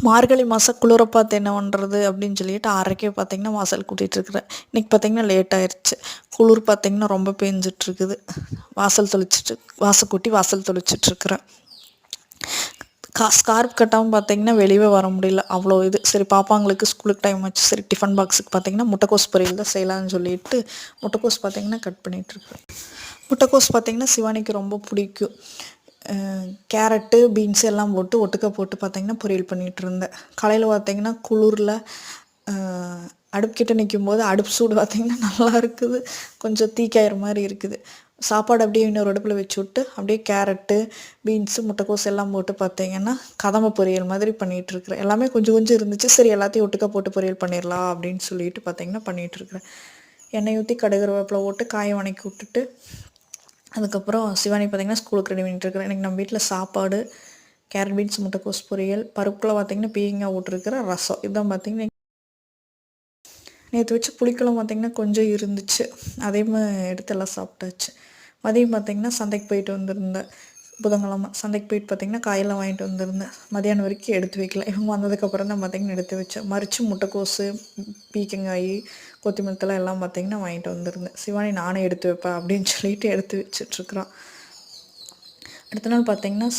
மார்கழி மாதம் குளிர பார்த்து என்ன பண்ணுறது அப்படின்னு சொல்லிட்டு 6:30 பார்த்தீங்கன்னா வாசல் கூட்டிகிட்டு இருக்கிறேன். இன்றைக்கி பார்த்தீங்கன்னா லேட் ஆயிடுச்சு. குளிர் பார்த்தீங்கன்னா ரொம்ப பேஞ்சிட்ருக்குது. வாசல் தெளிச்சிட்டு வாசல் கூட்டி வாசல் தெளிச்சிட்ருக்குறேன். ஸ்கார்ப் கட்டாமல் பார்த்தீங்கன்னா வெளியவே வர முடியல, அவ்வளோ இது. சரி பாப்பாங்களுக்கு ஸ்கூலுக்கு டைம் ஆச்சு, சரி டிஃபன் பாக்ஸுக்கு பார்த்தீங்கன்னா முட்டைக்கோஸ் பொரியல் தான் செய்யலான்னு சொல்லிட்டு முட்டைக்கோஸ் பார்த்தீங்கன்னா கட் பண்ணிகிட்ருக்கேன். முட்டைக்கோஸ் பார்த்தீங்கன்னா சிவானிக்கு ரொம்ப பிடிக்கும். கேரட்டு பீன்ஸ் எல்லாம் போட்டு ஒட்டுக்க போட்டு பார்த்தீங்கன்னா பொரியல் பண்ணிகிட்டு இருந்தேன். காலையில் பார்த்தீங்கன்னா குளிரில் அடுப்புக்கிட்ட நிற்கும்போது அடுப்பு சூடு பார்த்தீங்கன்னா நல்லா இருக்குது, கொஞ்சம் தீக்காயிற மாதிரி இருக்குது. சாப்பாடு அப்படியே இன்னொரு அடுப்பில் வச்சு விட்டு அப்படியே கேரட்டு பீன்ஸு முட்டைக்கோஸ் எல்லாம் போட்டு பார்த்தீங்கன்னா கதம்ப பொரியல் மாதிரி பண்ணிகிட்ருக்குறேன். எல்லாமே கொஞ்சம் கொஞ்சம் இருந்துச்சு, சரி எல்லாத்தையும் ஒட்டுக்க போட்டு பொரியல் பண்ணிடலாம் அப்படின்னு சொல்லிட்டு பார்த்தீங்கன்னா பண்ணிகிட்ருக்குறேன். எண்ணெய் ஊற்றி கடுகு கருவேப்பிலை போட்டு காயை வணக்கி விட்டுட்டு அதுக்கப்புறம் சிவானி பார்த்தீங்கன்னா ஸ்கூலுக்கு ரெடி பண்ணிகிட்ருக்குறேன். எனக்கு நம்ம வீட்டில் சாப்பாடு, கேரட் பீன்ஸ் முட்டைக்கோஸ் பொரியல், பருப்பில் பார்த்தீங்கன்னா பீங்காய் விட்டுருக்குற ரசம், இதுதான் பார்த்தீங்கன்னா நேற்று வச்ச புளிக்குழம்பு பார்த்திங்கன்னா கொஞ்சம் இருந்துச்சு, அதையும் எடுத்து எல்லாம் சாப்பிட்டாச்சு. மதியம் பார்த்திங்கன்னா சந்தைக்கு போயிட்டு வந்திருந்தேன். புதன்கிழமை சந்தைக்கு போயிட்டு பார்த்திங்கன்னா காயெல்லாம் வாங்கிட்டு வந்திருந்தேன். மதியானம் வரைக்கும் எடுத்து வைக்கல, இவங்க வந்ததுக்கப்புறம் தான் பார்த்திங்கன்னா எடுத்து வச்சேன். மறித்து முட்டைக்கோசு, பீக்கங்காய், கொத்தமல்லி தழை எல்லாம் பார்த்திங்கன்னா வாங்கிட்டு வந்திருந்தேன். சிவானி நானே எடுத்து வைப்பேன் அப்படின்னு சொல்லிட்டு எடுத்து வச்சிட்ருக்குறான். அடுத்த நாள் பார்த்திங்கன்னா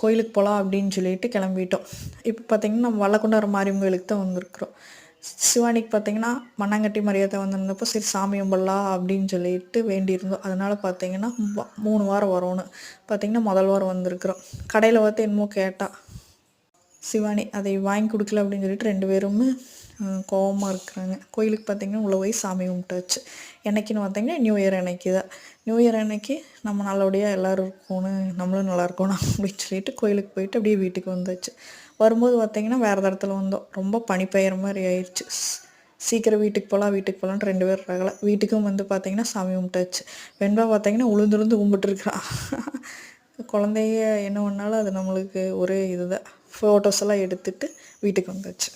கோயிலுக்கு போகலாம் அப்படின்னு சொல்லிட்டு கிளம்பிட்டோம். இப்போ பார்த்திங்கன்னா நம்ம வல்லக்குண்டார மாரியம்மன் கோயிலுக்கு தான் வந்திருக்குறோம். சிவானிக்கு பார்த்திங்கன்னா மண்ணாங்கட்டி மரியாதை வந்திருந்தப்போ சரி சாமி கும்பிடலாம் அப்படின்னு சொல்லிட்டு வேண்டியிருந்தோம். அதனால் பார்த்திங்கன்னா 3 வாரம் வரணும். பார்த்திங்கன்னா முதல் வாரம் வந்திருக்குறோம். கடையில் பார்த்து என்னமோ கேட்டால் சிவானி அதை வாங்கி கொடுக்கல அப்படின்னு சொல்லிட்டு 2 பேருமே கோவமாக இருக்கிறாங்க. கோயிலுக்கு பார்த்திங்கன்னா உள்ள போய் சாமி கும்பிட்டாச்சு. என்னைக்குன்னு பார்த்திங்கன்னா நியூ இயர் அன்னைக்கு தான். நியூ இயர் அன்னைக்கு நம்ம நல்லபடியாக எல்லோரும் இருக்கணும், நம்மளும் நல்லா இருக்கணும் அப்படின்னு சொல்லிட்டு கோயிலுக்கு போயிட்டு அப்படியே வீட்டுக்கு வந்தாச்சு. வரும்போது பார்த்திங்கன்னா வேறு இடத்துல வந்தோம். ரொம்ப பனி பெய்கிற மாதிரி ஆயிடுச்சு. சீக்கிரம் வீட்டுக்கு போகலான்னு 2 பேர் ரகலை. வீட்டுக்கும் வந்து பார்த்திங்கன்னா சாமி கும்பிட்டாச்சு. வெண்பா பார்த்திங்கன்னா உளுந்து கும்பிட்டுருக்குறா. குழந்தைய என்ன பண்ணாலும் அது நம்மளுக்கு ஒரே இதுதான். ஃபோட்டோஸ் எல்லாம் எடுத்துகிட்டு வீட்டுக்கு வந்தாச்சு.